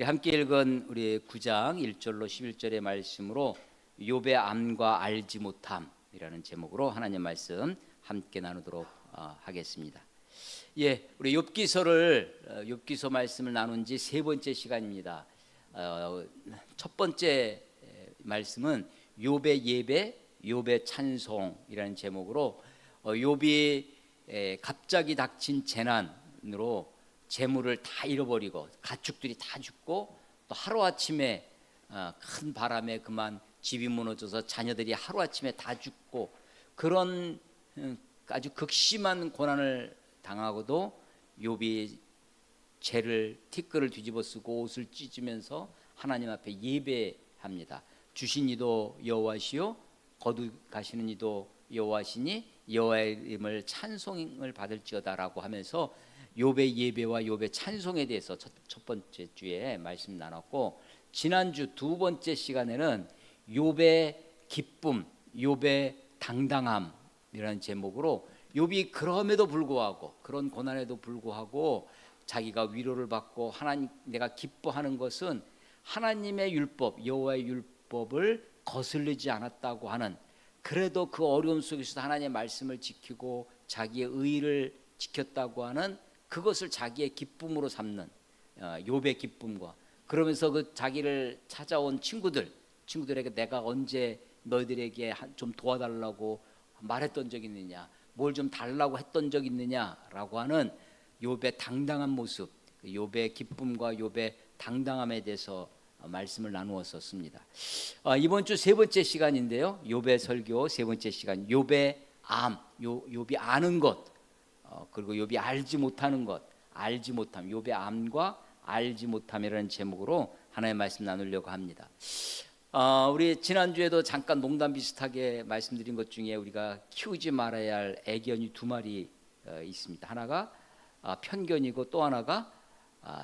함께 읽은 우리 9장 1절로 11절의 말씀으로 욥의 암과 알지 못함이라는 제목으로 하나님 말씀 함께 나누도록 하겠습니다. 우리 욥기서 말씀을 나눈 지 세 번째 시간입니다. 첫 번째 말씀은 욥의 예배, 욥의 찬송이라는 제목으로 욥이 갑자기 닥친 재난으로 재물을 다 잃어버리고 가축들이 다 죽고 또 하루아침에 큰 바람에 그만 집이 무너져서 자녀들이 하루아침에 다 죽고 그런 아주 극심한 고난을 당하고도 욥이 티끌을 뒤집어 쓰고 옷을 찢으면서 하나님 앞에 예배합니다. 주신 이도 여호와시요 거두가시는 이도 여호와시니 여호와의 이름을 찬송을 받을지어다라고 하면서 욥의 예배와 욥의 찬송에 대해서 첫 번째 주에 말씀 나눴고, 지난주 두 번째 시간에는 욥의 기쁨, 욥의 당당함이라는 제목으로 욥이 그럼에도 불구하고 그런 고난에도 불구하고 자기가 위로를 받고 하나님 내가 기뻐하는 것은 하나님의 율법, 여호와의 율법을 거슬리지 않았다고 하는, 그래도 그 어려움 속에서도 하나님의 말씀을 지키고 자기의 의를 지켰다고 하는 그것을 자기의 기쁨으로 삼는 욥의 기쁨과, 그러면서 그 자기를 찾아온 친구들에게 내가 언제 너희들에게 좀 도와달라고 말했던 적이 있느냐, 뭘 좀 달라고 했던 적이 있느냐라고 하는 욥의 당당한 모습, 욥의 기쁨과 욥의 당당함에 대해서 말씀을 나누었었습니다. 이번 주 세 번째 시간인데요, 욥의 설교 세 번째 시간, 욥의 암, 욥이 아는 것, 그리고 욥이 알지 못하는 것, 알지 못함, 욥의 암과 알지 못함이라는 제목으로 하나의 말씀 나누려고 합니다. 우리 지난주에도 잠깐 농담 비슷하게 말씀드린 것 중에 우리가 키우지 말아야 할 애견이 두 마리 있습니다. 하나가 편견이고 또 하나가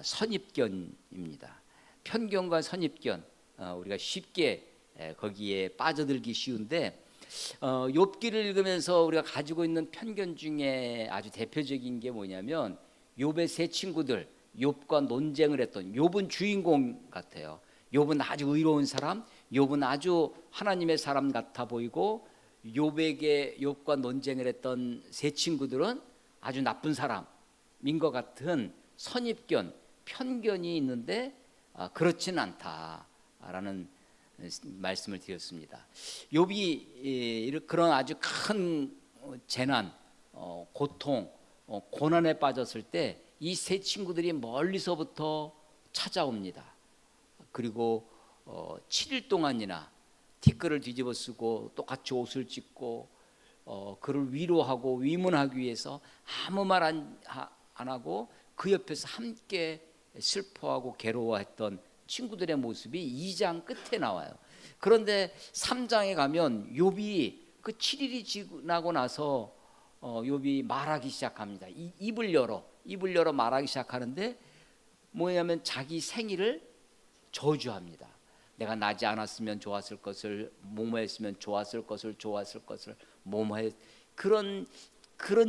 선입견입니다. 편견과 선입견, 우리가 쉽게 거기에 빠져들기 쉬운데, 욥기를 읽으면서 우리가 가지고 있는 편견 중에 아주 대표적인 게 뭐냐면, 욥의 세 친구들, 욥과 논쟁을 했던, 욥은 주인공 같아요. 욥은 아주 의로운 사람, 욥은 아주 하나님의 사람 같아 보이고, 욥과 논쟁을 했던 세 친구들은 아주 나쁜 사람인 것 같은 선입견, 편견이 있는데 그렇지는 않다라는 말씀을 드렸습니다. 욥이 그런 아주 큰 재난, 고통, 고난에 빠졌을 때 이 세 친구들이 멀리서부터 찾아옵니다. 그리고 7일 동안이나 티끌을 뒤집어 쓰고 똑같이 옷을 찢고 그를 위로하고 위문하기 위해서 아무 말 안 하고 그 옆에서 함께 슬퍼하고 괴로워했던 친구들의 모습이 2장 끝에 나와요. 그런데 3장에 가면 욥이 그 7일이 지나고 나서 욥이 말하기 시작합니다. 입을 열어 말하기 시작하는데 뭐냐면 자기 생일을 저주합니다. 내가 나지 않았으면 좋았을 것을, 뭐뭐했으면 좋았을 것을 뭐뭐했, 그런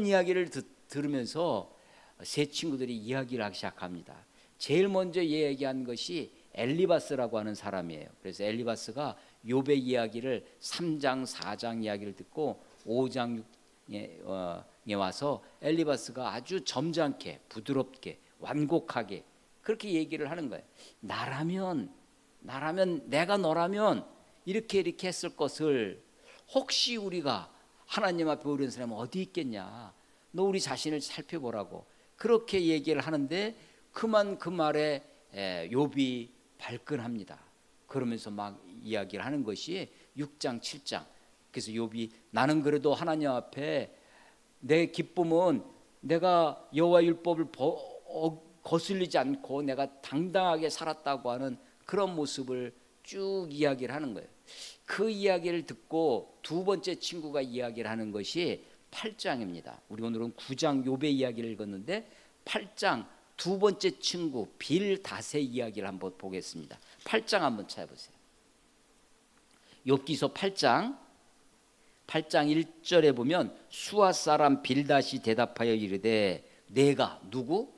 이야기를 들으면서 세 친구들이 이야기를 하기 시작합니다. 제일 먼저 얘기한 것이 엘리바스라고 하는 사람이에요. 그래서 엘리바스가 욥의 이야기를 3장 4장 이야기를 듣고 5장에 와서 엘리바스가 아주 점잖게 부드럽게 완곡하게 그렇게 얘기를 하는 거예요. 나라면 내가 너라면 이렇게 했을 것을 혹시 우리가 하나님 앞에 오른 사람은 어디 있겠냐, 너 우리 자신을 살펴보라고 그렇게 얘기를 하는데, 그만 그 말에 욥이 발끈합니다. 그러면서 막 이야기를 하는 것이 6장 7장. 그래서 욥이 나는 그래도 하나님 앞에 내 기쁨은 내가 여호와 율법을 거슬리지 않고 내가 당당하게 살았다고 하는 그런 모습을 쭉 이야기를 하는 거예요. 그 이야기를 듣고 두 번째 친구가 이야기를 하는 것이 8장입니다. 우리 오늘은 9장 욥의 이야기를 읽었는데 8장 두 번째 친구 빌닷의 이야기를 한번 보겠습니다. 8장 한번 찾아보세요. 욥기서 8장 1절에 보면 수아 사람 빌닷이 대답하여 이르되, 내가 누구?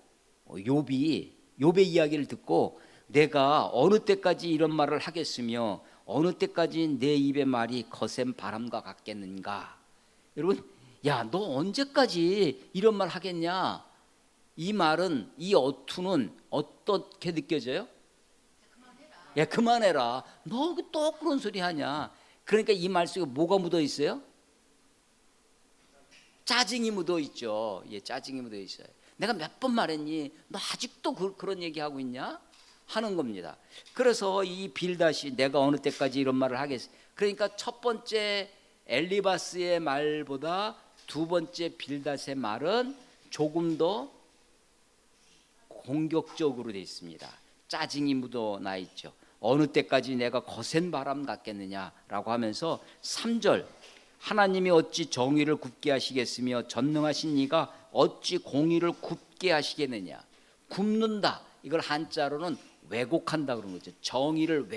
욥의 이야기를 듣고 내가 어느 때까지 이런 말을 하겠으며 어느 때까지 내 입의 말이 거센 바람과 같겠는가. 여러분, 야, 너 언제까지 이런 말 하겠냐? 이 말은, 이 어투는 어떻게 느껴져요? 야, 그만해라. 너 또 그런 소리 하냐? 그러니까 이 말 속에 뭐가 묻어 있어요? 짜증이 묻어 있죠. 예, 짜증이 묻어 있어요. 내가 몇 번 말했니? 너 아직도 그런 얘기하고 있냐? 하는 겁니다. 그래서 이 빌닷이 내가 어느 때까지 이런 말을 하겠어. 그러니까 첫 번째 엘리바스의 말보다 두 번째 빌닷의 말은 조금 더 공격적으로 되어 있습니다. 짜증이 묻어나 있죠. 어느 때까지 내가 거센 바람 같겠느냐라고 하면서 3절, 하나님이 어찌 정의를 굽게 하시겠으며 전능하신 이가 어찌 공의를 굽게 하시겠느냐. 굽는다, 이걸 한자로는 왜곡한다 그런 거죠. 정의를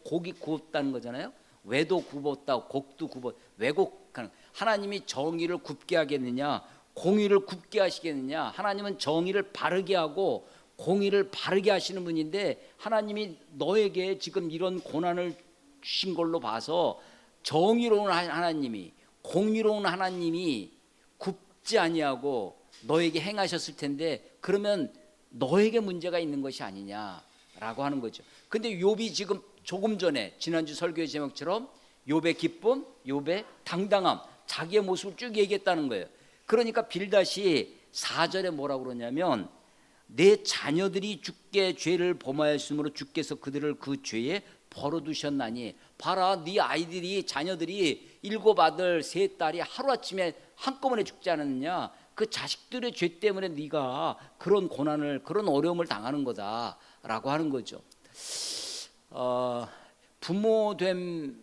곡이 굽었다는 거잖아요. 왜도 굽었다, 곡도 굽었, 왜곡하는. 하나님이 정의를 굽게 하겠느냐, 공의를 굽게 하시겠느냐. 하나님은 정의를 바르게 하고 공의를 바르게 하시는 분인데, 하나님이 너에게 지금 이런 고난을 주신 걸로 봐서 정의로운 하나님이, 공의로운 하나님이 굽지 아니하고 너에게 행하셨을 텐데, 그러면 너에게 문제가 있는 것이 아니냐라고 하는 거죠. 근데 욥이 지금 조금 전에 지난주 설교의 제목처럼 욥의 기쁨, 욥의 당당함, 자기의 모습을 쭉 얘기했다는 거예요. 그러니까 빌닷이 4절에 뭐라고 그러냐면, 내 자녀들이 주께 죄를 범하였으므로 주께서 그들을 그 죄에 벌어두셨나니. 봐라, 네 아이들이, 자녀들이 7 아들 3 딸이 하루아침에 한꺼번에 죽지 않았느냐. 그 자식들의 죄 때문에 네가 그런 고난을, 그런 어려움을 당하는 거다라고 하는 거죠. 부모됨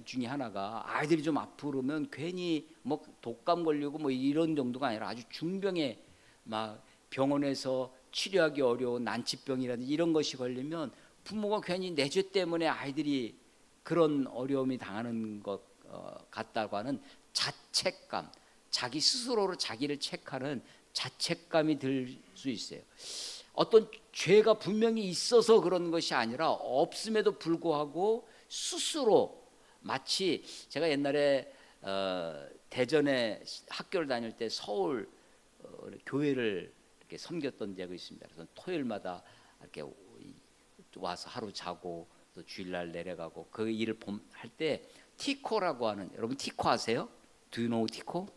중에 하나가, 아이들이 좀 아프면 괜히 뭐 독감 걸리고 뭐 이런 정도가 아니라 아주 중병에, 막 병원에서 치료하기 어려운 난치병이라든지 이런 것이 걸리면 부모가 괜히 내 죄 때문에 아이들이 그런 어려움이 당하는 것 같다고 하는 자책감, 자기 스스로로 자기를 책하는 자책감이 들 수 있어요. 어떤 죄가 분명히 있어서 그런 것이 아니라 없음에도 불구하고 스스로, 마치 제가 옛날에 대전에 학교를 다닐 때 서울 교회를 이렇게 섬겼던 적이 있습니다. 그래서 토요일마다 이렇게 와서 하루 자고 또 주일날 내려가고 그 일을 할 때 티코라고 하는, 여러분 티코 아세요? Do you know 티코?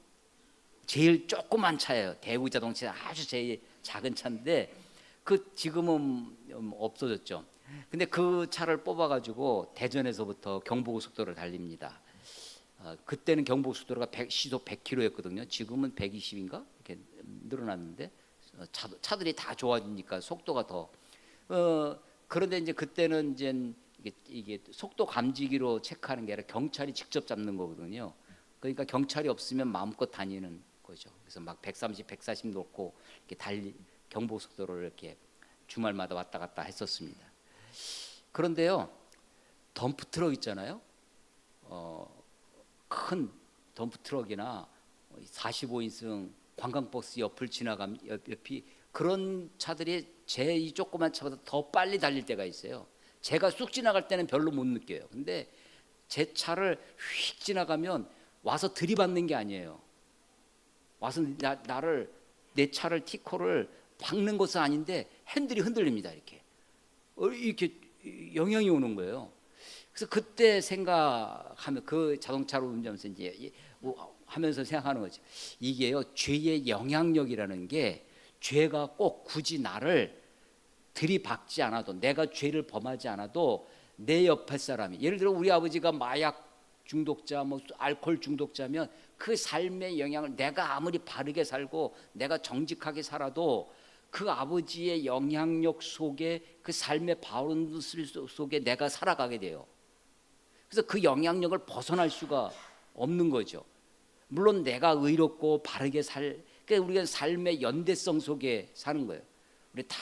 제일 조그만 차예요. 대구 자동차 아주 제일 작은 차인데 그 지금은 없어졌죠. 근데 그 차를 뽑아가지고 대전에서부터 경부고속도로를 달립니다. 그때는 경부고속도로가 시속 100km였거든요. 지금은 120인가 이렇게 늘어났는데 차들이 다 좋아지니까 속도가 더. 그런데 이제 그때는 이제 이게 속도 감지기로 체크하는 게 아니라 경찰이 직접 잡는 거거든요. 그러니까 경찰이 없으면 마음껏 다니는 거죠. 그래서 막 130, 140 놓고 이렇게 경부고속도로를 이렇게 주말마다 왔다 갔다 했었습니다. 그런데요, 덤프 트럭 있잖아요. 큰 덤프 트럭이나 45인승 관광버스 옆을 지나가면 옆이 그런 차들이 제 이 조그만 차보다 더 빨리 달릴 때가 있어요. 제가 쑥 지나갈 때는 별로 못 느껴요. 근데 제 차를 휙 지나가면 와서 들이받는 게 아니에요. 와서 내 차를, 티코를 박는 것은 아닌데 핸들이 흔들립니다. 이렇게 영향이 오는 거예요. 그래서 그때 생각하면, 그 자동차로 운전하면서 이제 하면서 생각하는 거죠. 이게요, 죄의 영향력이라는 게, 죄가 꼭 굳이 나를 들이박지 않아도, 내가 죄를 범하지 않아도 내 옆에 사람이, 예를 들어 우리 아버지가 마약 중독자, 뭐 알코올 중독자면 그 삶의 영향을, 내가 아무리 바르게 살고 내가 정직하게 살아도 그 아버지의 영향력 속에, 그 삶의 바운스 속에 내가 살아가게 돼요. 그래서 그 영향력을 벗어날 수가 없는 거죠. 물론 내가 의롭고 바르게 그러니까 우리가 삶의 연대성 속에 사는 거예요. 우리 다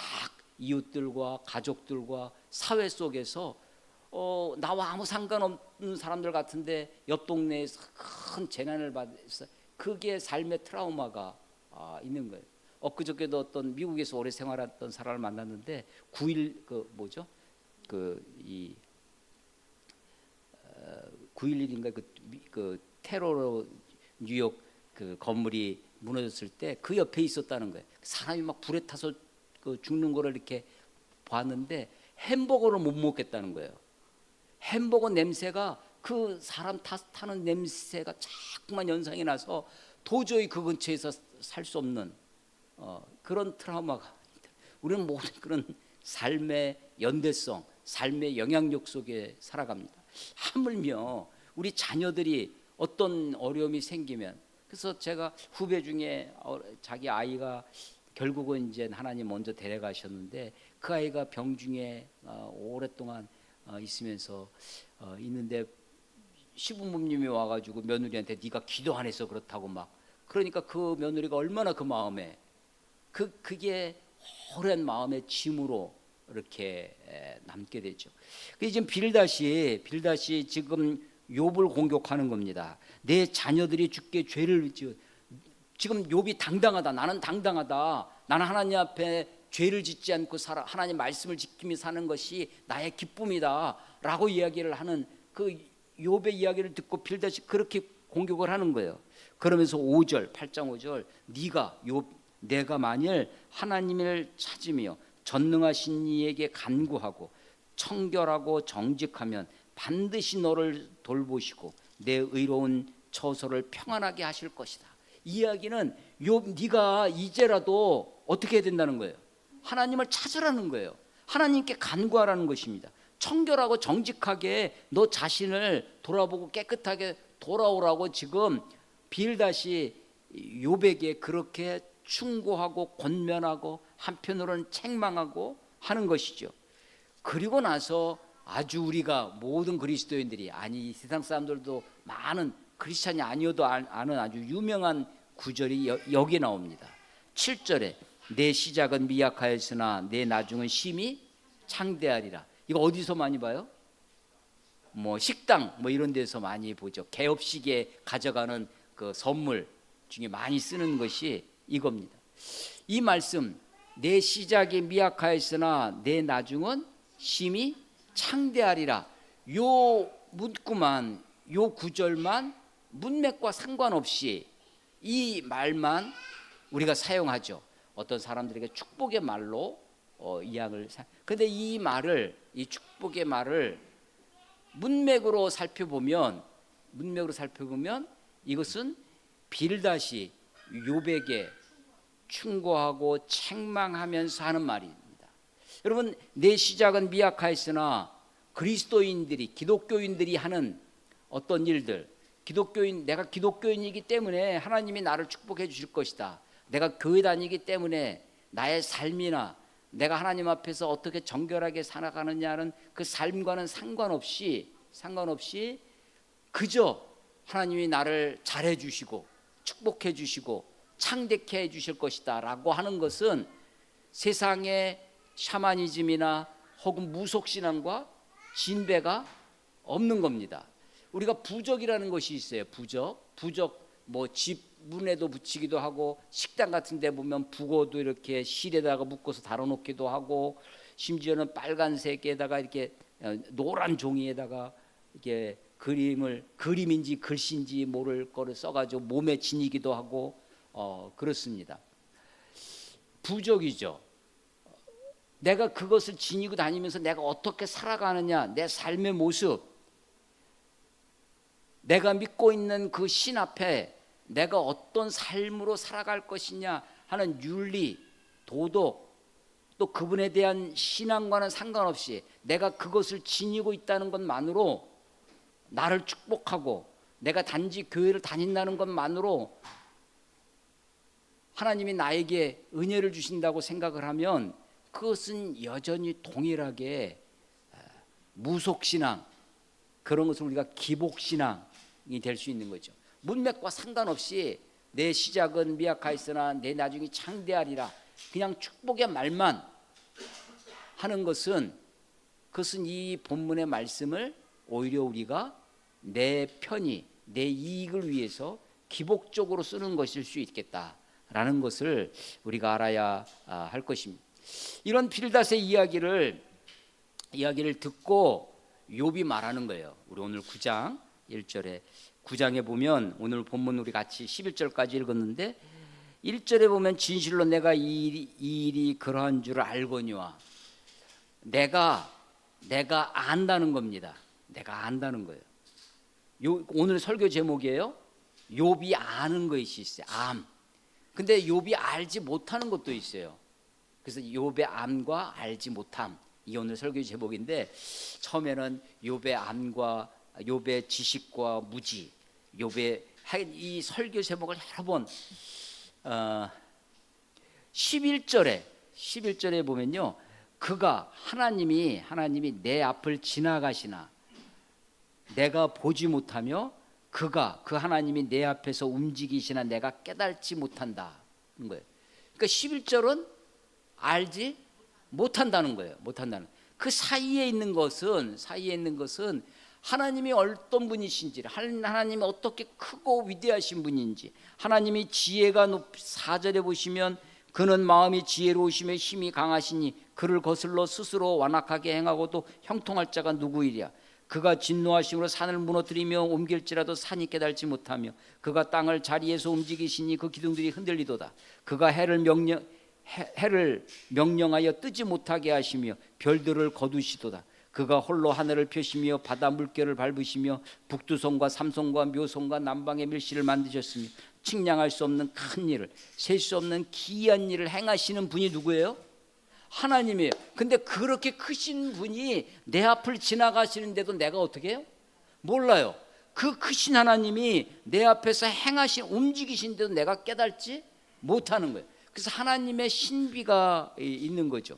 이웃들과 가족들과 사회 속에서 나와 아무 상관없는 사람들 같은데 옆 동네에서 큰 재난을 받아서 그게 삶의 트라우마가 있는 거예요. 엊그저께도 어떤 미국에서 오래 생활했던 사람을 만났는데 9일 그 뭐죠? 그이 9.11인가 그 테러로 뉴욕 그 건물이 무너졌을 때 그 옆에 있었다는 거예요. 사람이 막 불에 타서 그 죽는 거를 이렇게 봤는데 햄버거를 못 먹겠다는 거예요. 햄버거 냄새가 그 사람 타는 냄새가 자꾸만 연상이 나서 도저히 그 근처에서 살 수 없는 그런 트라우마가. 우리는 모든 그런 삶의 연대성, 삶의 영향력 속에 살아갑니다. 하물며 우리 자녀들이 어떤 어려움이 생기면, 그래서 제가 후배 중에 자기 아이가 결국은 이제 하나님 먼저 데려가셨는데 그 아이가 병중에 오랫동안 있으면서 있는데 시부모님이 와가지고 며느리한테 네가 기도 안 해서 그렇다고 막 그러니까 그 며느리가 얼마나 그 마음에 그게 오랜 마음의 짐으로 이렇게 남게 되죠. 그래서 지금 빌다시 지금 욥을 공격하는 겁니다. 내 자녀들이 주께 죄를 지금 욥이 당당하다. 나는 당당하다. 나는 하나님 앞에 죄를 짓지 않고 살아 하나님 말씀을 지키며 사는 것이 나의 기쁨이다라고 이야기를 하는 그 욥의 이야기를 듣고 빌다시 그렇게 공격을 하는 거예요. 그러면서 5절 8장 5절 네가 욥 내가 만일 하나님을 찾으며 전능하신 이에게 간구하고 청결하고 정직하면 반드시 너를 돌보시고 내 의로운 처소를 평안하게 하실 것이다. 이야기는 욥 네가 이제라도 어떻게 해야 된다는 거예요? 하나님을 찾으라는 거예요. 하나님께 간구하라는 것입니다. 청결하고 정직하게 너 자신을 돌아보고 깨끗하게 돌아오라고 지금 빌다시 욥에게 그렇게 충고하고 권면하고 한편으로는 책망하고 하는 것이죠. 그리고 나서 아주 우리가 모든 그리스도인들이 아니 세상 사람들도 많은 크리스찬이 아니어도 아는 아주 유명한 구절이 여기에 나옵니다. 7절에 내 시작은 미약하였으나 내 나중은 심히 창대하리라. 이거 어디서 많이 봐요? 뭐 식당 뭐 이런 데서 많이 보죠. 개업식에 가져가는 그 선물 중에 많이 쓰는 것이 이겁니다. 이 말씀 내 시작이 미약하였으나 내 나중은 심히 창대하리라. 요 문구만 요 구절만 문맥과 상관없이 이 말만 우리가 사용하죠. 어떤 사람들에게 축복의 말로 이야기를. 그런데 이 말을 이 축복의 말을 문맥으로 살펴보면 이것은 빌다시 욥에게 충고하고 책망하면서 하는 말입니다. 여러분 내 시작은 미약하였으나 그리스도인들이 기독교인들이 하는 어떤 일들 내가 기독교인이기 때문에 하나님이 나를 축복해 주실 것이다. 내가 교회 다니기 때문에 나의 삶이나 내가 하나님 앞에서 어떻게 정결하게 살아가느냐는 그 삶과는 상관없이 그저 하나님이 나를 잘해 주시고 축복해 주시고 창대케 해 주실 것이다 라고 하는 것은 세상의 샤머니즘이나 혹은 무속신앙과 진배가 없는 겁니다. 우리가 부적이라는 것이 있어요. 부적 뭐 집 문에도 붙이기도 하고 식당 같은 데 보면 북어도 이렇게 실에다가 묶어서 달아놓기도 하고 심지어는 빨간색에다가 이렇게 노란 종이에다가 이렇게 그림인지 글씨인지 모를 거를 써가지고 몸에 지니기도 하고 그렇습니다. 부적이죠. 내가 그것을 지니고 다니면서 내가 어떻게 살아가느냐, 내 삶의 모습, 내가 믿고 있는 그 신 앞에 내가 어떤 삶으로 살아갈 것이냐 하는 윤리, 도덕, 또 그분에 대한 신앙과는 상관없이 내가 그것을 지니고 있다는 것만으로 나를 축복하고 내가 단지 교회를 다닌다는 것만으로 하나님이 나에게 은혜를 주신다고 생각을 하면 그것은 여전히 동일하게 무속신앙, 그런 것을 우리가 기복신앙이 될 수 있는 거죠. 문맥과 상관없이 내 시작은 미약하였으나 내 나중이 창대하리라 그냥 축복의 말만 하는 것은 그것은 이 본문의 말씀을 오히려 우리가 내 편의, 내 이익을 위해서 기복적으로 쓰는 것일 수 있겠다 라는 것을 우리가 알아야 할 것입니다. 이런 빌닷의 이야기를 듣고 욥이 말하는 거예요. 우리 오늘 9장 1절에 9장에 보면 오늘 본문 우리 같이 11절까지 읽었는데 1절에 보면 진실로 내가 이 일이 그러한 줄을 알거니와 내가 안다는 겁니다. 내가 안다는 거예요. 오늘 설교 제목이에요. 욥이 아는 것이 있어요. 암. 근데 욥이 알지 못하는 것도 있어요. 그래서 욥의 암과 알지 못함. 이게 오늘 설교 제목인데 처음에는 욥의 암과 욥의 지식과 무지, 욥의 이 설교 제목을 여러 번 11절에 보면요. 그가 하나님이 내 앞을 지나가시나 내가 보지 못하며 그가 그 하나님이 내 앞에서 움직이시나 내가 깨달지 못한다는 거예요. 그러니까 11절은 알지 못한다는 거예요. 못한다는. 그 사이에 있는 것은 하나님이 어떤 분이신지, 하나님이 어떻게 크고 위대하신 분인지, 하나님이 지혜가 4절에 보시면 그는 마음이 지혜로우시며 힘이 강하시니 그를 거슬러 스스로 완악하게 행하고도 형통할 자가 누구이랴. 그가 진노하심으로 산을 무너뜨리며 옮길지라도 산이 깨달지 못하며 그가 땅을 자리에서 움직이시니 그 기둥들이 흔들리도다. 그가 해를 명령하여 뜨지 못하게 하시며 별들을 거두시도다. 그가 홀로 하늘을 펴시며 바다 물결을 밟으시며 북두성과 삼성과 묘성과 남방의 밀실을 만드셨으며 측량할 수 없는 큰 일을 셀 수 없는 기이한 일을 행하시는 분이 누구예요? 하나님이에요. 근데 그렇게 크신 분이 내 앞을 지나가시는데도 내가 어떻게 해요? 몰라요. 그 크신 하나님이 내 앞에서 움직이시는데도 내가 깨달지 못하는 거예요. 그래서 하나님의 신비가 있는 거죠.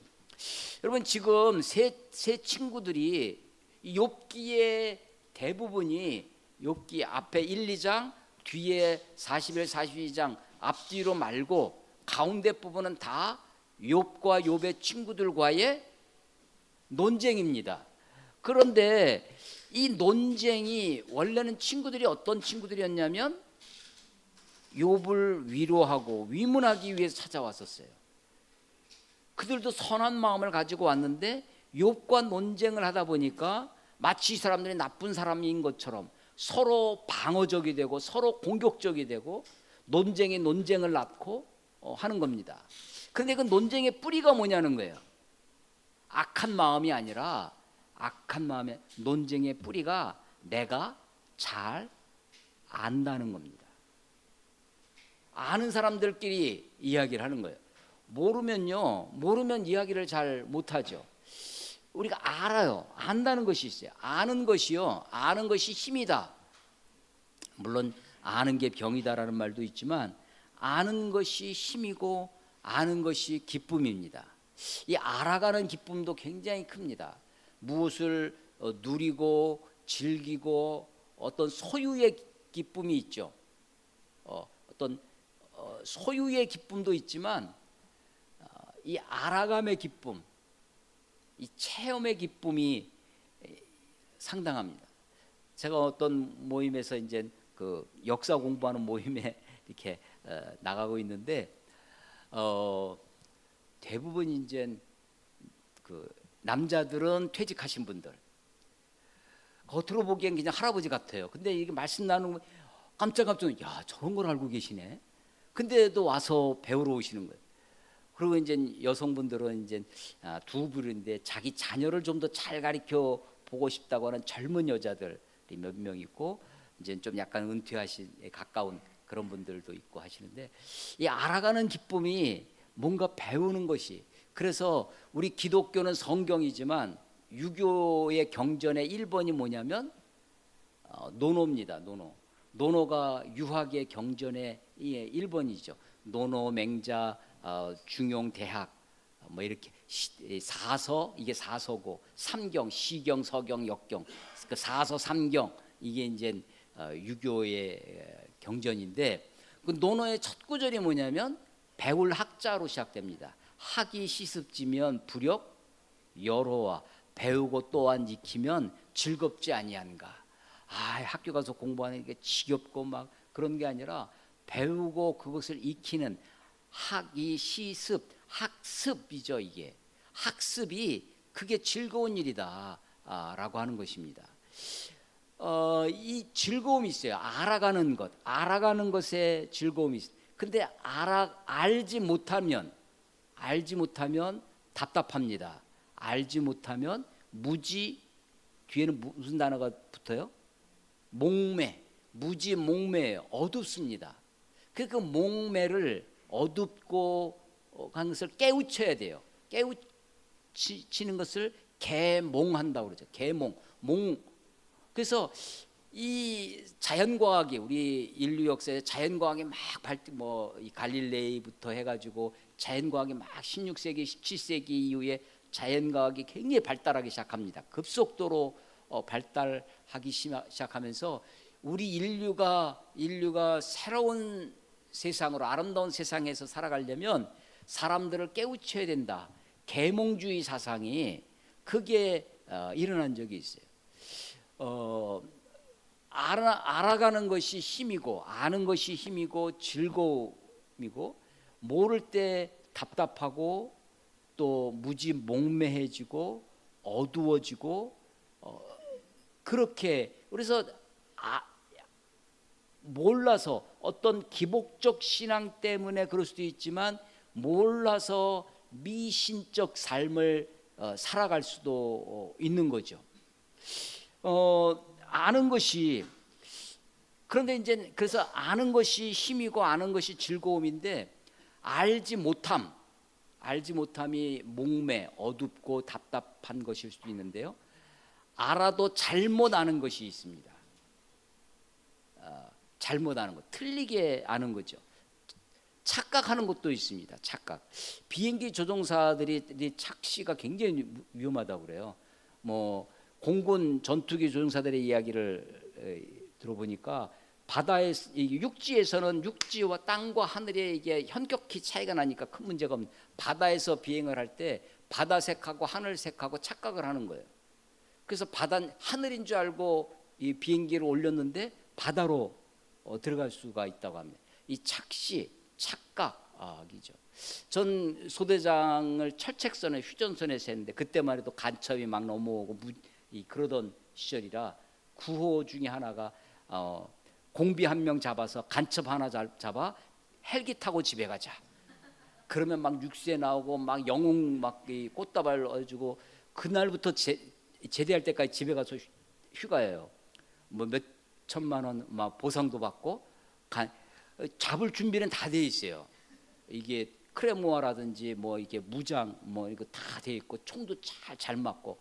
여러분 지금 세 친구들이 욥기의 대부분이 욥기 앞에 1, 2장 뒤에 41, 42장 앞뒤로 말고 가운데 부분은 다 욥과 욥의 친구들과의 논쟁입니다. 그런데 이 논쟁이 원래는 친구들이 어떤 친구들이었냐면 욥을 위로하고 위문하기 위해서 찾아왔었어요. 그들도 선한 마음을 가지고 왔는데 욥과 논쟁을 하다 보니까 마치 이 사람들이 나쁜 사람인 것처럼 서로 방어적이 되고 서로 공격적이 되고 논쟁이 논쟁을 낳고 하는 겁니다. 그런데 그 논쟁의 뿌리가 뭐냐는 거예요. 악한 마음이 아니라 논쟁의 뿌리가 내가 잘 안다는 겁니다. 아는 사람들끼리 이야기를 하는 거예요. 모르면 이야기를 잘 못하죠. 우리가 알아요. 안다는 것이 있어요. 아는 것이 힘이다. 물론 아는 게 병이다라는 말도 있지만 아는 것이 힘이고 아는 것이 기쁨입니다. 이 알아가는 기쁨도 굉장히 큽니다. 무엇을 누리고 즐기고 어떤 소유의 기쁨이 있죠. 어떤 소유의 기쁨도 있지만 이 알아감의 기쁨, 이 체험의 기쁨이 상당합니다. 제가 어떤 모임에서 이제 그 역사 공부하는 모임에 이렇게 나가고 있는데 대부분 이제 그 남자들은 퇴직하신 분들, 겉으로 보기엔 그냥 할아버지 같아요. 근데 이게 말씀 나누면 깜짝 야 저런 걸 알고 계시네. 근데도 와서 배우러 오시는 거예요. 그리고 이제 여성분들은 이제 두 부류인데 자기 자녀를 좀 더 잘 가르쳐 보고 싶다고 하는 젊은 여자들이 몇 명 있고 이제 좀 약간 은퇴하시에 가까운 그런 분들도 있고 하시는데 이 알아가는 기쁨이 뭔가 배우는 것이 그래서 우리 기독교는 성경이지만 유교의 경전의 1번이 뭐냐면 노노입니다. 노노가 유학의 경전의 1번이죠. 노노, 맹자, 중용, 대학 뭐 이렇게 사서 이게 사서고 삼경, 시경, 서경, 역경 그 사서 삼경 이게 이제 유교의 경전인데 그 논어의 첫 구절이 뭐냐면 배울 학자로 시작됩니다. 학이 시습지면 부력 여로와 배우고 또한 익히면 즐겁지 아니한가. 학교 가서 공부하는 게 지겹고 막 그런 게 아니라 배우고 그것을 익히는 이 시습, 학습이죠. 이게 학습이 그게 즐거운 일이다라고 하는 것입니다. 이 즐거움이 있어요. 알아가는 것에 즐거움이 있어요. 근데 알지 못하면 답답합니다. 알지 못하면 무지, 뒤에는 무슨 단어가 붙어요? 무지 목매예요. 어둡습니다. 그 목매를 어둡고 한 것을 깨우쳐야 돼요. 깨우치는 것을 계몽한다고 그러죠. 그래서 이 자연과학이 우리 인류 역사에 자연과학이 막 이 갈릴레이부터 해가지고 자연과학이 막 16세기, 17세기 이후에 자연과학이 굉장히 발달하기 시작합니다. 급속도로 발달하기 시작하면서 우리 인류가 새로운 세상으로, 아름다운 세상에서 살아가려면 사람들을 깨우쳐야 된다. 계몽주의 사상이 크게 일어난 적이 있어요. 알아가는 것이 힘이고, 아는 것이 힘이고 즐거움이고, 모를 때 답답하고 또 무지 목매해지고 어두워지고, 그렇게. 그래서 몰라서, 어떤 기복적 신앙 때문에 그럴 수도 있지만 몰라서 미신적 삶을 살아갈 수도 있는 거죠. 아는 것이, 그런데 이제 그래서 아는 것이 힘이고 아는 것이 즐거움인데, 알지 못함이 목매, 어둡고 답답한 것일 수도 있는데요. 알아도 잘못 아는 것이 있습니다. 잘못 아는 것, 틀리게 아는 거죠. 착각하는 것도 있습니다. 착각. 비행기 조종사들이 착시가 굉장히 위험하다고 그래요. 뭐 공군 전투기 조종사들의 이야기를 들어보니까 육지에서는 육지와 땅과 하늘의 이게 현격히 차이가 나니까 큰 문제가 없는, 바다에서 비행을 할 때 바다색하고 하늘색하고 착각을 하는 거예요. 그래서 하늘인 줄 알고 이 비행기를 올렸는데 바다로 들어갈 수가 있다고 합니다. 이 착각이죠. 전 소대장을 철책선에, 휴전선에서 했는데, 그때만 해도 간첩이 막 넘어오고 그러던 시절이라 구호 중에 하나가 공비 한 명 잡아서 간첩 하나 잡아 헬기 타고 집에 가자. 그러면 막 육지에 나오고 막 영웅 막 꽃다발 얻어주고, 그날부터 제대할 때까지 집에 가서 휴가예요. 뭐 몇 천만 원 막 보상도 받고, 잡을 준비는 다 돼 있어요. 이게 크레모아라든지 뭐 이게 무장 뭐 이거 다 돼 있고 총도 잘 맞고.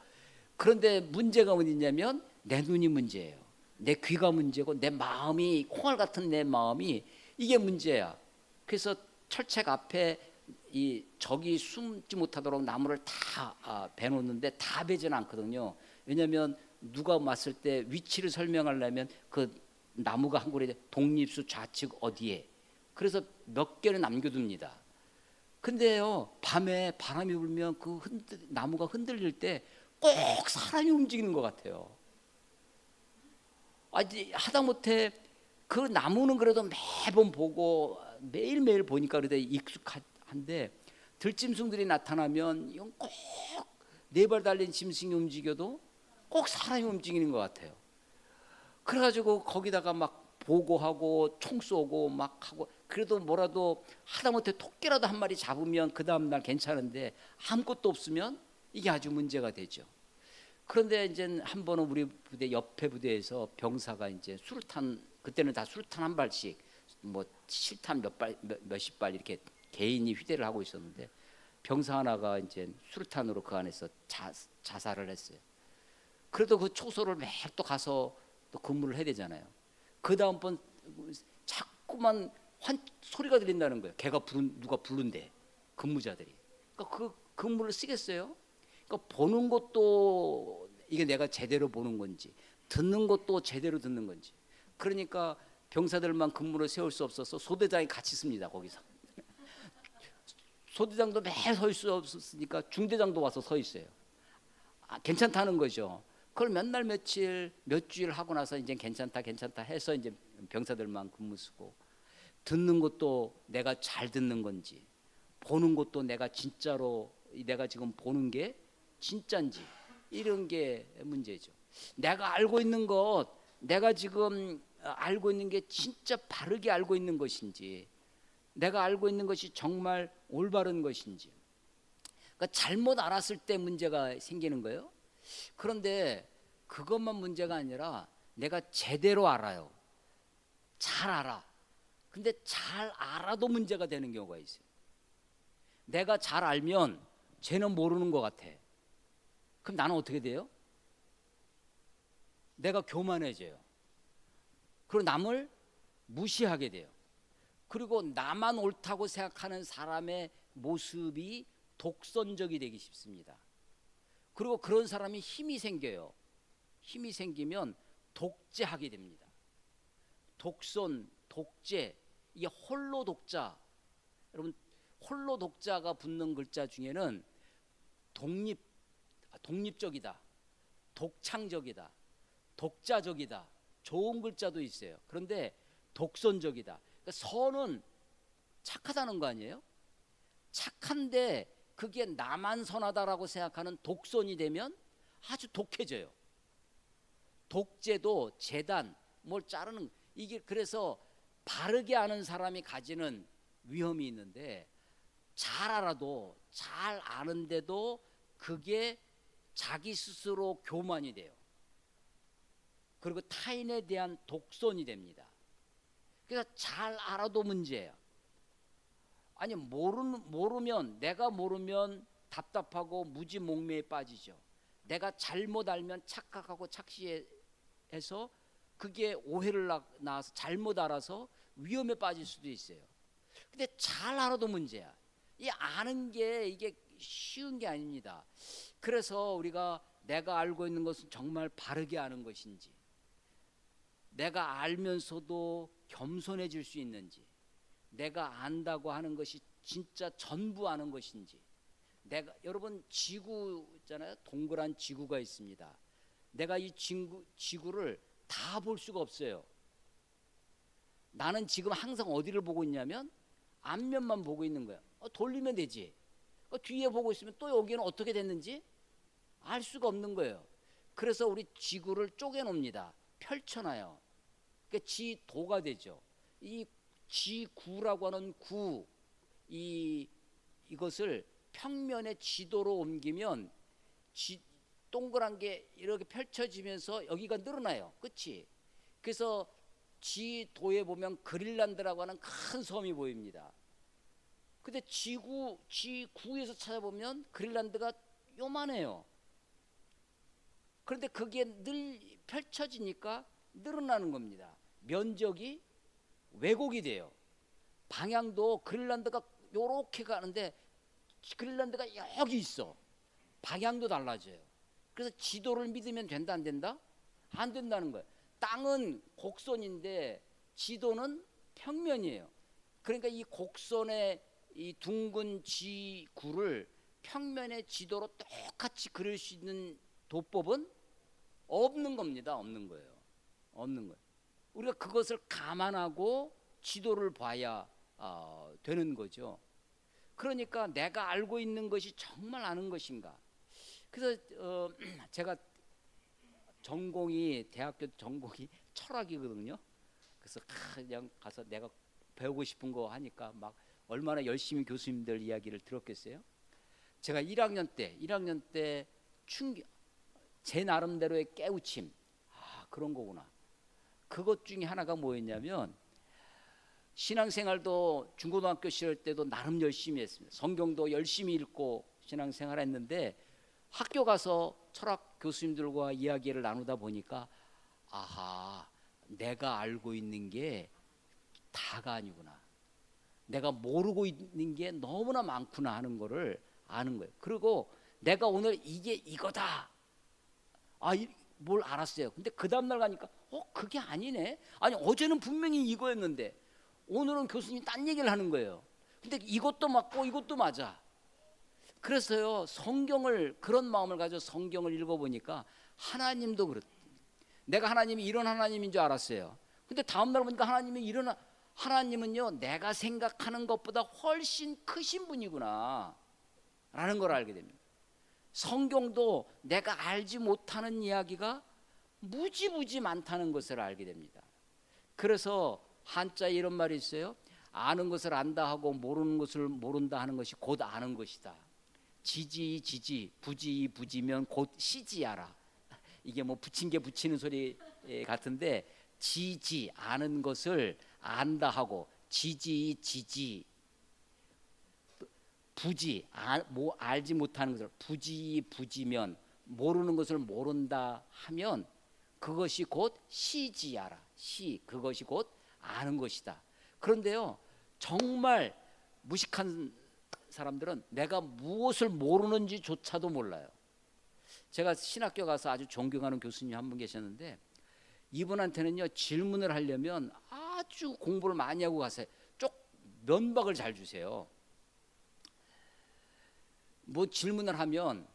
그런데 문제가 어디냐면 내 눈이 문제예요. 내 귀가 문제고, 내 마음이, 콩알 같은 내 마음이, 이게 문제야. 그래서 철책 앞에 이 적이 숨지 못하도록 나무를 다 베놓는데 다 베지는 않거든요. 왜냐하면 누가 왔을 때 위치를 설명하려면 그 나무가 한 그루에 독립수 좌측 어디에, 그래서 몇 개를 남겨둡니다. 근데요, 밤에 바람이 불면 그 나무가 흔들릴 때 꼭 사람이 움직이는 것 같아요. 하다못해 그 나무는 그래도 매번 보고 매일매일 보니까 그래도 익숙한데, 들짐승들이 나타나면 이건 꼭 네 발 달린 짐승이 움직여도 꼭 사람이 움직이는 것 같아요. 그래가지고 거기다가 막 보고하고 총 쏘고 막 하고, 그래도 뭐라도 하다못해 토끼라도 한 마리 잡으면 그 다음날 괜찮은데, 아무것도 없으면 이게 아주 문제가 되죠. 그런데 이제 한 번은 우리 부대 옆에 부대에서 병사가 이제 수류탄, 그때는 다 수류탄 한 발씩, 뭐 실탄 몇십 발 이렇게 개인이 휴대를 하고 있었는데, 병사 하나가 이제 수류탄으로 그 안에서 자살을 했어요. 그래도 그 초소를 매일 또 가서 또 근무를 해야 되잖아요. 그 다음번 자꾸만 소리가 들린다는 거예요. 누가 부른대, 근무자들이. 그러니까 그 근무를 쓰겠어요? 그러니까 보는 것도 이게 내가 제대로 보는 건지, 듣는 것도 제대로 듣는 건지. 그러니까 병사들만 근무를 세울 수 없어서 소대장이 같이 씁니다. 거기서 소대장도 매일 서 있을 수 없었으니까 중대장도 와서 서 있어요. 괜찮다는 거죠. 그걸 몇 날 며칠 몇 주일 하고 나서 이제 괜찮다 해서 이제 병사들만 근무 쓰고. 듣는 것도 내가 잘 듣는 건지, 보는 것도 내가 진짜로 내가 지금 보는 게 진짠지, 이런 게 문제죠. 내가 알고 있는 것, 내가 지금 알고 있는 게 진짜 바르게 알고 있는 것인지, 내가 알고 있는 것이 정말 올바른 것인지. 그러니까 잘못 알았을 때 문제가 생기는 거예요. 그런데 그것만 문제가 아니라 내가 제대로 알아요. 잘 알아. 근데 잘 알아도 문제가 되는 경우가 있어요. 내가 잘 알면 쟤는 모르는 것 같아. 그럼 나는 어떻게 돼요? 내가 교만해져요. 그리고 남을 무시하게 돼요. 그리고 나만 옳다고 생각하는 사람의 모습이 독선적이 되기 쉽습니다. 그리고 그런 사람이 힘이 생겨요. 힘이 생기면 독재하게 됩니다. 독선, 독재, 이게 홀로 독자. 여러분, 홀로 독자가 붙는 글자 중에는 독립적이다, 독창적이다, 독자적이다, 좋은 글자도 있어요. 그런데 독선적이다. 그러니까 선은 착하다는 거 아니에요? 착한데 그게 나만 선하다라고 생각하는 독선이 되면 아주 독해져요. 독재도 재단, 뭘 자르는, 이게 그래서 바르게 아는 사람이 가지는 위험이 있는데, 잘 알아도, 잘 아는데도 그게 자기 스스로 교만이 돼요. 그리고 타인에 대한 독선이 됩니다. 그래서 잘 알아도 문제예요. 아니, 모르면, 내가 모르면 답답하고 무지몽매에 빠지죠. 내가 잘못 알면 착각하고 착시해서 그게 오해를 낳아서 잘못 알아서 위험에 빠질 수도 있어요. 근데 잘 알아도 문제야. 이 아는 게 이게 쉬운 게 아닙니다. 그래서 우리가 내가 알고 있는 것은 정말 바르게 아는 것인지, 내가 알면서도 겸손해질 수 있는지, 내가 안다고 하는 것이 진짜 전부 아는 것인지. 내가, 여러분, 지구 있잖아요. 동그란 지구가 있습니다. 내가 이 지구를 다 볼 수가 없어요. 나는 지금 항상 어디를 보고 있냐면 앞면만 보고 있는 거야. 돌리면 되지. 뒤에 보고 있으면 또 여기는 어떻게 됐는지 알 수가 없는 거예요. 그래서 우리 지구를 쪼개놉니다. 펼쳐놔요. 그러니까 지도가 되죠. 이 지구라고 하는 이것을 평면의 지도로 옮기면 동그란 게 이렇게 펼쳐지면서 여기가 늘어나요. 그렇지? 그래서 지도에 보면 그린란드라고 하는 큰 섬이 보입니다. 근데 지구에서 찾아보면 그린란드가 요만해요. 그런데 그게 늘 펼쳐지니까 늘어나는 겁니다. 면적이 왜곡이 돼요. 방향도 그린란드가 요렇게 가는데 그린란드가 여기 있어. 방향도 달라져요. 그래서 지도를 믿으면 된다, 안 된다? 안 된다는 거예요. 땅은 곡선인데 지도는 평면이에요. 그러니까 이 곡선의 이 둥근 지구를 평면의 지도로 똑같이 그릴 수 있는 도법은 없는 겁니다. 없는 거예요. 없는 거예요. 우리가 그것을 감안하고 지도를 봐야 되는 거죠. 그러니까 내가 알고 있는 것이 정말 아는 것인가. 그래서 제가 대학교 전공이 철학이거든요. 그래서 그냥 가서 내가 배우고 싶은 거 하니까 막 얼마나 열심히 교수님들 이야기를 들었겠어요. 제가 1학년 때 제 나름대로의 깨우침, 그런 거구나. 그것 중에 하나가 뭐였냐면, 신앙생활도 중고등학교 시절 때도 나름 열심히 했습니다. 성경도 열심히 읽고 신앙생활 했는데, 학교 가서 철학 교수님들과 이야기를 나누다 보니까 내가 알고 있는 게 다가 아니구나. 내가 모르고 있는 게 너무나 많구나 하는 거를 아는 거예요. 그리고 내가 오늘 이게 이거다. 뭘 알았어요. 근데 그 다음날 가니까 그게 아니네. 아니, 어제는 분명히 이거였는데 오늘은 교수님이 딴 얘기를 하는 거예요. 근데 이것도 맞고 이것도 맞아. 그래서요, 그런 마음을 가지고 성경을 읽어보니까 하나님도 내가 하나님이 이런 하나님인 줄 알았어요. 근데 다음날 보니까 하나님이 하나님은요 내가 생각하는 것보다 훨씬 크신 분이구나 라는 걸 알게 됩니다. 성경도 내가 알지 못하는 이야기가 무지무지 많다는 것을 알게 됩니다. 그래서 한자에 이런 말이 있어요. 아는 것을 안다 하고 모르는 것을 모른다 하는 것이 곧 아는 것이다. 지지 지지 부지 부지면 곧 시지하라. 이게 뭐 붙인 게 붙이는 소리 같은데, 지지 아는 것을 안다 하고 지지 지지 부지 뭐 알지 못하는 것을 부지 부지면 모르는 것을 모른다 하면 그것이 곧 시지하라. 시 그것이 곧 아는 것이다. 그런데요 정말 무식한 사람들은 내가 무엇을 모르는지조차도 몰라요. 제가 신학교 가서 아주 존경하는 교수님 한 분 계셨는데, 이분한테는요 질문을 하려면 아주 공부를 많이 하고 가세요. 쪽 면박을 잘 주세요. 뭐 질문을 하면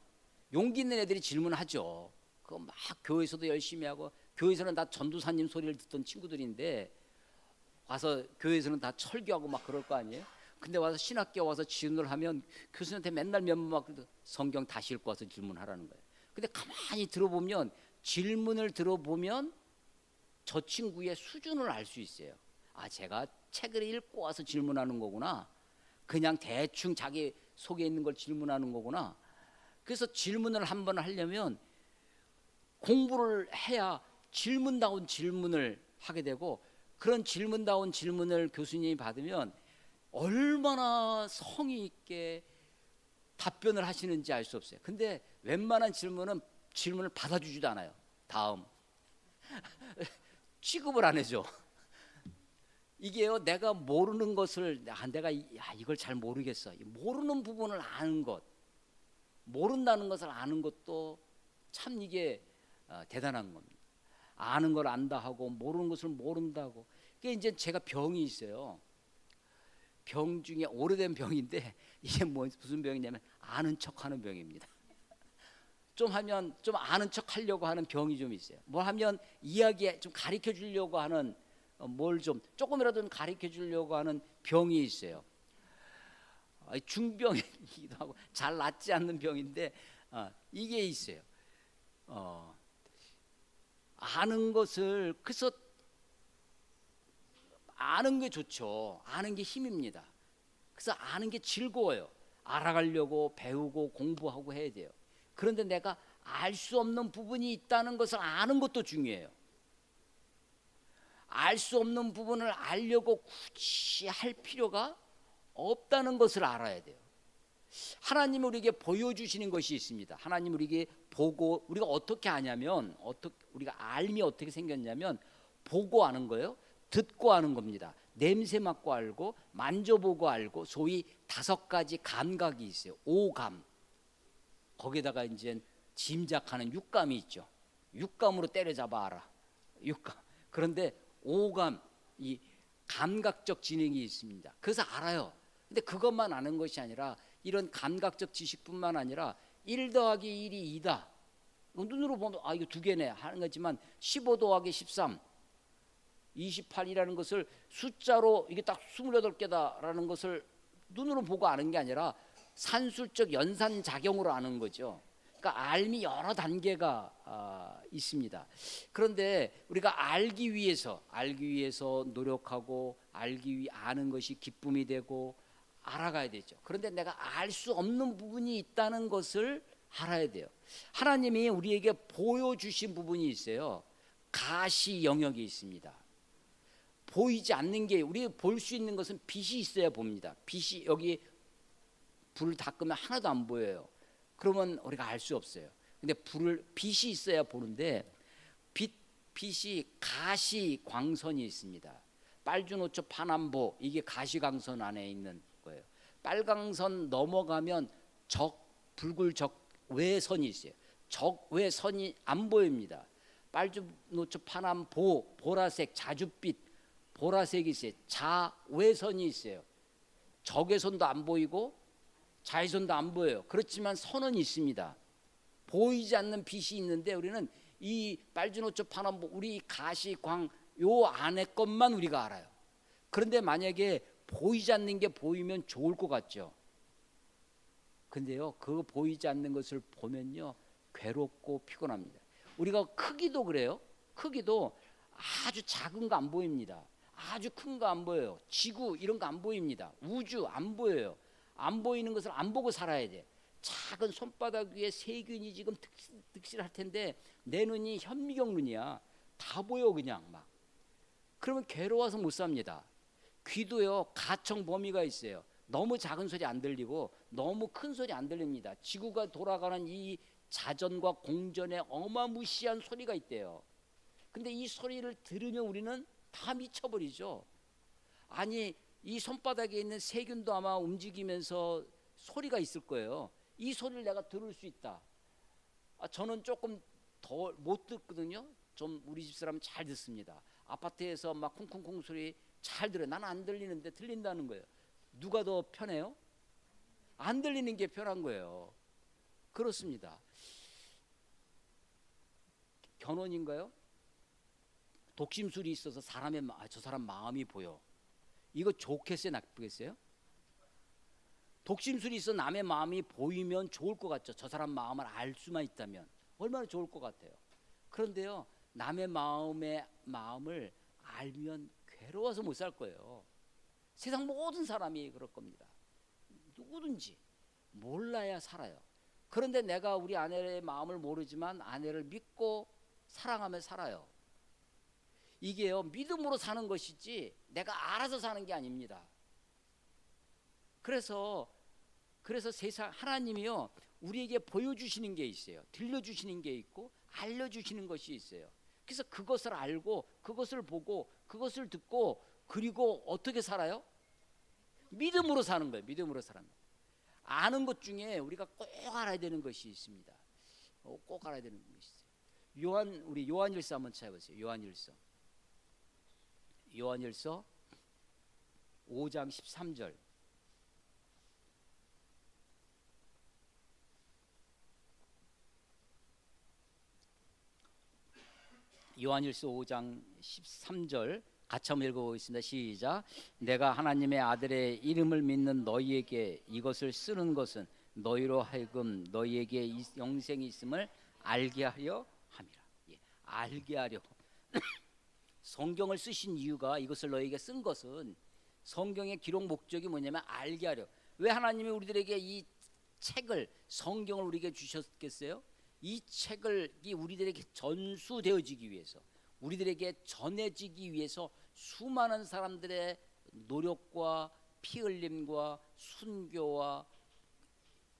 용기 있는 애들이 질문하죠. 그거 막 교회에서도 열심히 하고, 교회에서는 다 전도사님 소리를 듣던 친구들인데 와서 교회에서는 다 철교하고 막 그럴 거 아니에요. 근데 와서 신학교 와서 질문을 하면 교수님한테 맨날 면박 성경 다시 읽고 와서 질문하라는 거예요. 근데 가만히 들어보면, 질문을 들어보면 저 친구의 수준을 알 수 있어요. 아, 제가 책을 읽고 와서 질문하는 거구나. 그냥 대충 자기 속에 있는 걸 질문하는 거구나. 그래서 질문을 한번 하려면 공부를 해야 질문다운 질문을 하게 되고, 그런 질문다운 질문을 교수님이 받으면 얼마나 성의 있게 답변을 하시는지 알 수 없어요. 근데 웬만한 질문을 받아주지도 않아요. 다음 취급을 안 해줘. 이게요 내가 모르는 것을 내가 이걸 잘 모르겠어. 모르는 부분을 아는 것, 모른다는 것을 아는 것도 참 이게 대단한 겁니다. 아는 걸 안다 하고 모르는 것을 모른다고. 그게 이제 제가 병이 있어요. 병 중에 오래된 병인데, 이게 무슨 병이냐면 아는 척하는 병입니다. 좀 하면 좀 아는 척 하려고 하는 병이 좀 있어요. 뭘 하면 이야기 좀 가르쳐 주려고 하는, 뭘 좀 조금이라도 가르쳐 주려고 하는 병이 있어요. 중병이기도 하고 잘 낫지 않는 병인데 이게 있어요. 아는 것을, 그래서 아는 게 좋죠. 아는 게 힘입니다. 그래서 아는 게 즐거워요. 알아가려고 배우고 공부하고 해야 돼요. 그런데 내가 알 수 없는 부분이 있다는 것을 아는 것도 중요해요. 알 수 없는 부분을 알려고 굳이 할 필요가 없다는 것을 알아야 돼요. 하나님이 우리에게 보여주시는 것이 있습니다. 하나님이 우리에게 보고, 우리가 어떻게 아냐면, 우리가 알미 어떻게 생겼냐면 보고 아는 거예요. 듣고 아는 겁니다. 냄새 맡고 알고, 만져보고 알고, 소위 5가지 감각이 있어요. 오감. 거기다가 이제 짐작하는 육감이 있죠. 육감으로 때려잡아 알아. 육감. 그런데 오감, 이 감각적 지능이 있습니다. 그래서 알아요. 근데 그것만 아는 것이 아니라, 이런 감각적 지식뿐만 아니라 1 더하기 1이 2다. 눈으로 보면 이거 2개네 하는 거지만 15 더하기 13, 28이라는 것을 숫자로 이게 딱 28개다라는 것을 눈으로 보고 아는 게 아니라 산술적 연산작용으로 아는 거죠. 그러니까 알미 여러 단계가 있습니다. 그런데 우리가 알기 위해서 노력하고 아는 것이 기쁨이 되고 알아가야 되죠. 그런데 내가 알 수 없는 부분이 있다는 것을 알아야 돼요. 하나님이 우리에게 보여주신 부분이 있어요. 가시 영역이 있습니다. 보이지 않는 게, 우리 볼 수 있는 것은 빛이 있어야 봅니다. 빛이, 여기 불을 다 끄면 하나도 안 보여요. 그러면 우리가 알 수 없어요. 근데 빛이 있어야 보는데, 빛이 가시 광선이 있습니다. 빨주노초 파남보, 이게 가시 광선 안에 있는 거예요. 빨강선 넘어가면 붉을 적외선이 있어요. 적외선이 안 보입니다. 빨주노초 파남보, 보라색 자줏빛, 보라색이 있어요. 자외선이 있어요. 적외선도 안 보이고 자외선도 안 보여요. 그렇지만 선은 있습니다. 보이지 않는 빛이 있는데, 우리는 이 빨주노초 파남보, 우리 가시광 요 안에 것만 우리가 알아요. 그런데 만약에 보이지 않는 게 보이면 좋을 것 같죠. 근데요, 그 보이지 않는 것을 보면요, 괴롭고 피곤합니다. 우리가 크기도 그래요. 크기도 아주 작은 거 안 보입니다. 아주 큰 거 안 보여요. 지구 이런 거 안 보입니다. 우주 안 보여요. 안 보이는 것을 안 보고 살아야 돼. 작은 손바닥 위에 세균이 지금 득실할 텐데 내 눈이 현미경 눈이야. 다 보여 그냥 막. 그러면 괴로워서 못 삽니다. 귀도요, 가청 범위가 있어요. 너무 작은 소리 안 들리고 너무 큰 소리 안 들립니다. 지구가 돌아가는 이 자전과 공전에 어마무시한 소리가 있대요. 근데 이 소리를 들으면 우리는 다 미쳐버리죠. 아니, 이 손바닥에 있는 세균도 아마 움직이면서 소리가 있을 거예요. 이 소리를 내가 들을 수 있다. 저는 조금 더 못 듣거든요. 좀 우리 집사람은 잘 듣습니다. 아파트에서 막 쿵쿵쿵 소리 잘 들어요. 나는 안 들리는데 들린다는 거예요. 누가 더 편해요? 안 들리는 게 편한 거예요. 그렇습니다. 견원인가요? 독심술이 있어서 사람의 저 사람 마음이 보여. 이거 좋겠어요, 나쁘겠어요? 독심술이 있어 남의 마음이 보이면 좋을 것 같죠. 저 사람 마음을 알 수만 있다면 얼마나 좋을 것 같아요. 그런데요, 남의 마음을 알면 괴로워서 못 살 거예요. 세상 모든 사람이 그럴 겁니다. 누구든지 몰라야 살아요. 그런데 내가 우리 아내의 마음을 모르지만 아내를 믿고 사랑하며 살아요. 이게요, 믿음으로 사는 것이지 내가 알아서 사는 게 아닙니다. 그래서 세상 하나님이요, 우리에게 보여주시는 게 있어요. 들려주시는 게 있고 알려주시는 것이 있어요. 그래서 그것을 알고 그것을 보고 그것을 듣고 그리고 어떻게 살아요? 믿음으로 사는 거예요. 믿음으로 사는 거예요. 아는 것 중에 우리가 꼭 알아야 되는 것이 있습니다. 꼭 알아야 되는 것이 있어요. 우리 요한일서 한번 찾아보세요. 요한일서 5장 13절. 요한일서 5장 13절 같이 한번 읽어보겠습니다. 시작. 내가 하나님의 아들의 이름을 믿는 너희에게 이것을 쓰는 것은 너희로 하여금 너희에게 영생이 있음을 알게 하려 함이라. 예, 알게 하려. 성경을 쓰신 이유가, 이것을 너희에게 쓴 것은, 성경의 기록 목적이 뭐냐면 알게 하려. 왜 하나님이 우리들에게 이 책을, 성경을 우리에게 주셨겠어요? 이 책이 우리들에게 전수되어지기 위해서, 우리들에게 전해지기 위해서 수많은 사람들의 노력과 피 흘림과 순교와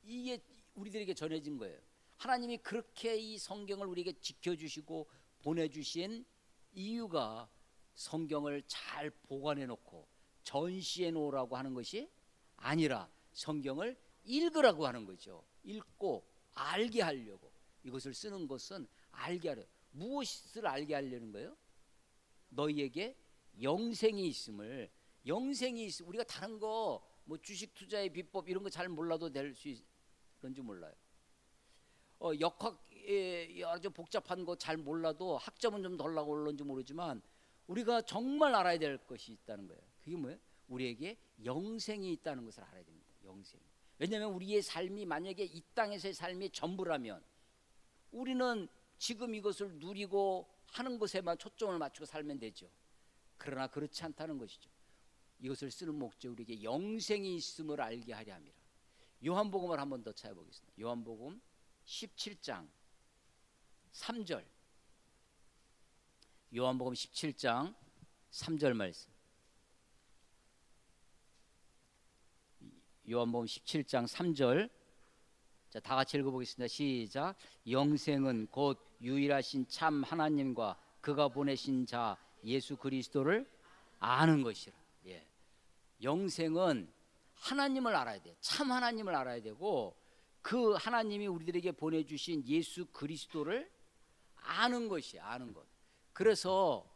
이게 우리들에게 전해진 거예요. 하나님이 그렇게 이 성경을 우리에게 지켜주시고 보내주신 이유가 성경을 잘 보관해 놓고 전시해 놓으라고 하는 것이 아니라 성경을 읽으라고 하는 거죠. 읽고 알게 하려고. 이것을 쓰는 것은 알게 하려. 무엇을 알게 하려는 거예요? 너희에게 영생이 있음을. 우리가 다른 거 뭐 주식 투자의 비법 이런 거 잘 몰라도 될 수 있는지 몰라요. 역학에 아주 복잡한 거 잘 몰라도 학점은 좀 덜 나고 올는지 모르지만 우리가 정말 알아야 될 것이 있다는 거예요. 그게 뭐예요? 우리에게 영생이 있다는 것을 알아야 됩니다. 영생. 왜냐하면 우리의 삶이 만약에 이 땅에서의 삶이 전부라면 우리는 지금 이것을 누리고 하는 것에만 초점을 맞추고 살면 되죠. 그러나 그렇지 않다는 것이죠. 이것을 쓰는 목적, 우리에게 영생이 있음을 알게 하려 함이라. 요한복음을 한 번 더 찾아보겠습니다. 요한복음 17장 3절. 요한복음 17장 3절 말씀. 요한복음 17장 3절. 자, 다 같이 읽어보겠습니다. 시작. 영생은 곧 유일하신 참 하나님과 그가 보내신 자 예수 그리스도를 아는 것이라. 예. 영생은 하나님을 알아야 돼. 참 하나님을 알아야 되고 그 하나님이 우리들에게 보내주신 예수 그리스도를 아는 것이, 아는 것. 그래서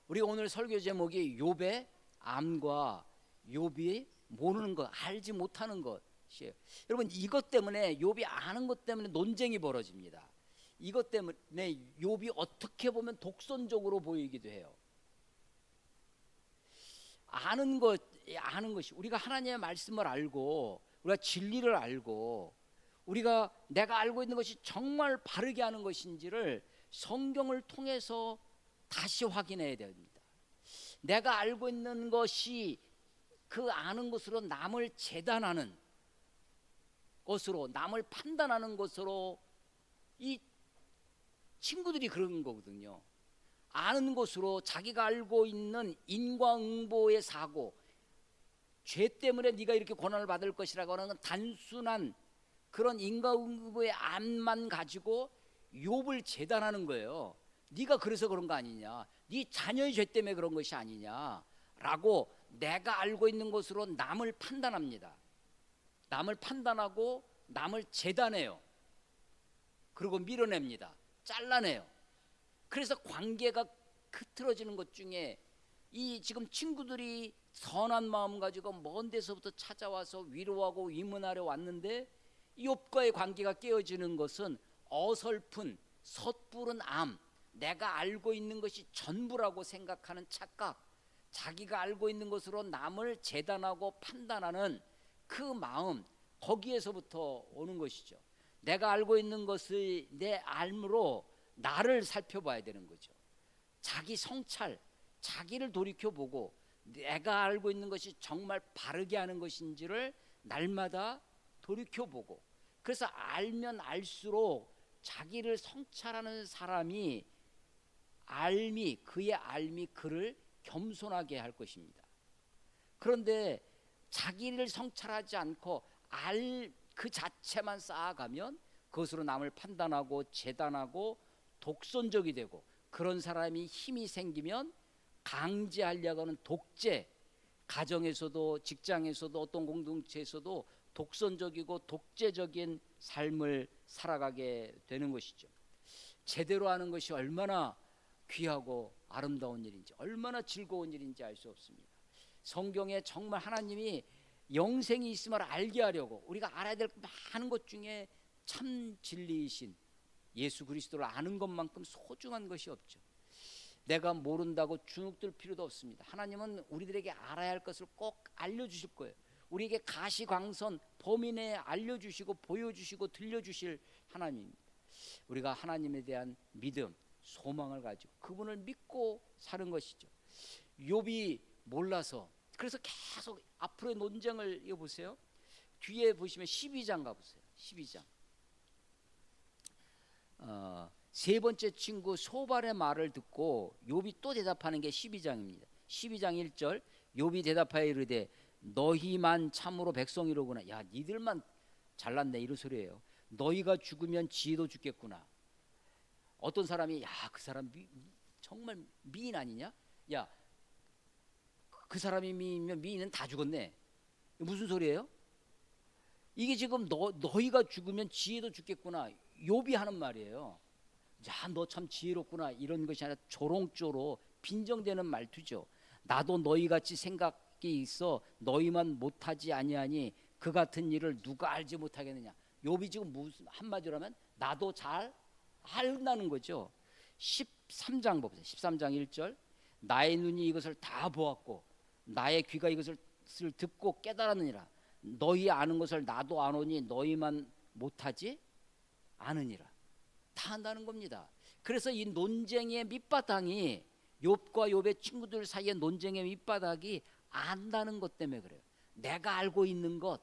우리가 오늘 설교 제목이 욥의 암과 욥이 모르는 것, 알지 못하는 것이에요. 여러분, 이것 때문에 욥이 아는 것 때문에 논쟁이 벌어집니다. 이것 때문에 욥이 어떻게 보면 독선적으로 보이기도 해요. 아는 것이 우리가 하나님의 말씀을 알고 우리가 진리를 알고 우리가 내가 알고 있는 것이 정말 바르게 하는 것인지를 성경을 통해서 다시 확인해야 됩니다. 내가 알고 있는 것이 그 아는 것으로 남을 재단하는 것으로 남을 판단하는 것으로 이 친구들이 그런 거거든요. 아는 것으로 자기가 알고 있는 인과응보의 사고, 죄 때문에 네가 이렇게 고난을 받을 것이라고 하는 단순한 그런 인과응보의 안만 가지고 욥을 재단하는 거예요. 네가 그래서 그런 거 아니냐, 네 자녀의 죄 때문에 그런 것이 아니냐라고 내가 알고 있는 것으로 남을 판단합니다. 남을 판단하고 남을 재단해요. 그리고 밀어냅니다. 잘라내요. 그래서 관계가 흐트러지는 것 중에 이 지금 친구들이 선한 마음 가지고 먼 데서부터 찾아와서 위로하고 위문하려 왔는데 욥과의 관계가 깨어지는 것은 어설픈 섣부른 암, 내가 알고 있는 것이 전부라고 생각하는 착각, 자기가 알고 있는 것으로 남을 재단하고 판단하는 그 마음, 거기에서부터 오는 것이죠. 내가 알고 있는 것을 내 알므로 나를 살펴봐야 되는 거죠. 자기 성찰, 자기를 돌이켜보고 내가 알고 있는 것이 정말 바르게 하는 것인지를 날마다 돌이켜보고, 그래서 알면 알수록 자기를 성찰하는 사람이 그의 알미 그를 겸손하게 할 것입니다. 그런데 자기를 성찰하지 않고 알 그 자체만 쌓아가면 그것으로 남을 판단하고 재단하고 독선적이 되고, 그런 사람이 힘이 생기면 강제하려고 하는 독재, 가정에서도 직장에서도 어떤 공동체에서도 독선적이고 독재적인 삶을 살아가게 되는 것이죠. 제대로 하는 것이 얼마나 귀하고 아름다운 일인지, 얼마나 즐거운 일인지 알 수 없습니다. 성경에 정말 하나님이 영생이 있음을 알게 하려고 우리가 알아야 될 많은 것 중에 참 진리이신 예수 그리스도를 아는 것만큼 소중한 것이 없죠. 내가 모른다고 주눅들 필요도 없습니다. 하나님은 우리들에게 알아야 할 것을 꼭 알려주실 거예요. 우리에게 가시광선 범위 내에 알려주시고 보여주시고 들려주실 하나님입니다. 우리가 하나님에 대한 믿음, 소망을 가지고 그분을 믿고 사는 것이죠. 욥이 몰라서, 그래서 계속 앞으로의 논쟁을 이거 보세요. 뒤에 보시면 12장 가보세요. 12장. 세 번째 친구 소발의 말을 듣고 욥이 또 대답하는 게 12장입니다. 12장 1절, 욥이 대답하여 이르되 너희만 참으로 백성이로구나. 야, 니들만 잘났네, 이런 소리예요. 너희가 죽으면 지혜도 죽겠구나. 어떤 사람이 야, 그 사람 정말 미인 아니냐? 야, 그 사람이 미인이면 미인은 다 죽었네. 무슨 소리예요? 이게 지금 너희가 죽으면 지혜도 죽겠구나, 욥이 하는 말이에요. 야, 너 참 지혜롭구나, 이런 것이 아니라 조롱조로 빈정대는 말투죠. 나도 너희같이 생각이 있어 너희만 못하지 아니하니 그 같은 일을 누가 알지 못하겠느냐. 욥이 지금 무슨 한마디로 하면 나도 잘 알다는 거죠. 13장 보세요. 13장 1절, 나의 눈이 이것을 다 보았고 나의 귀가 이것을 듣고 깨달았느니라. 너희 아는 것을 나도 아노니 너희만 못하지 않으니라. 다 한다는 겁니다. 그래서 이 논쟁의 밑바탕이, 욥과 욥의 친구들 사이의 논쟁의 밑바닥이 안다는 것 때문에 그래요. 내가 알고 있는 것,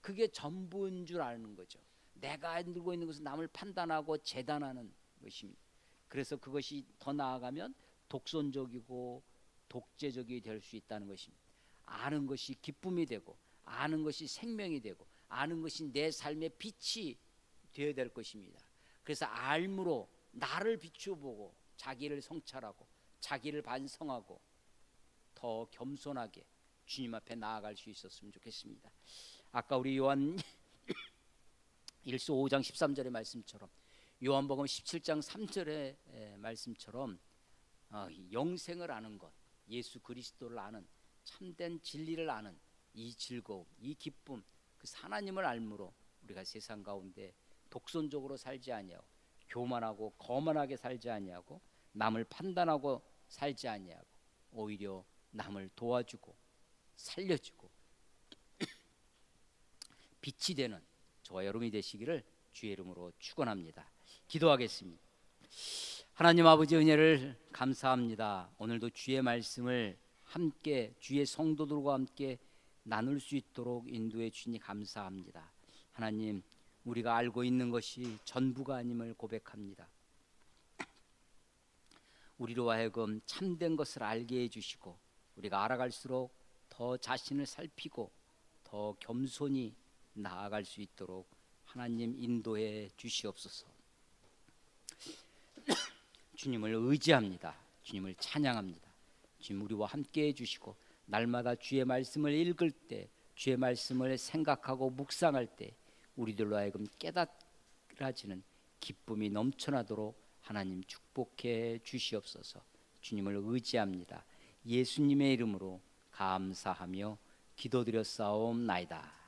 그게 전부인 줄 아는 거죠. 내가 알고 있는 것은 남을 판단하고 재단하는 것입니다. 그래서 그것이 더 나아가면 독선적이고 독재적이 될 수 있다는 것입니다. 아는 것이 기쁨이 되고 아는 것이 생명이 되고 아는 것이 내 삶의 빛이 되어야 될 것입니다. 그래서 알므로 나를 비추어보고 자기를 성찰하고 자기를 반성하고 더 겸손하게 주님 앞에 나아갈 수 있었으면 좋겠습니다. 아까 우리 요한 1서 5장 13절의 말씀처럼, 요한복음 17장 3절의 말씀처럼 영생을 아는 것, 예수 그리스도를 아는, 참된 진리를 아는 이 즐거움, 이 기쁨, 그 하나님을 알므로 우리가 세상 가운데 독선적으로 살지 아니하고 교만하고 거만하게 살지 아니하고 남을 판단하고 살지 아니하고 오히려 남을 도와주고 살려주고 빛이 되는 저와 여러분이 되시기를 주의 이름으로 축원합니다. 기도하겠습니다. 하나님 아버지 은혜를 감사합니다. 오늘도 주의 말씀을 함께 주의 성도들과 함께 나눌 수 있도록 인도해 주니 감사합니다. 하나님, 우리가 알고 있는 것이 전부가 아님을 고백합니다. 우리로 하여금 참된 것을 알게 해주시고 우리가 알아갈수록 더 자신을 살피고 더 겸손히 나아갈 수 있도록 하나님 인도해 주시옵소서. 주님을 의지합니다. 주님을 찬양합니다. 주님 우리와 함께 해주시고 날마다 주의 말씀을 읽을 때, 주의 말씀을 생각하고 묵상할 때 우리들로 하여금 깨달아지는 기쁨이 넘쳐나도록 하나님 축복해 주시옵소서. 주님을 의지합니다. 예수님의 이름으로 감사하며 기도드렸사옵나이다.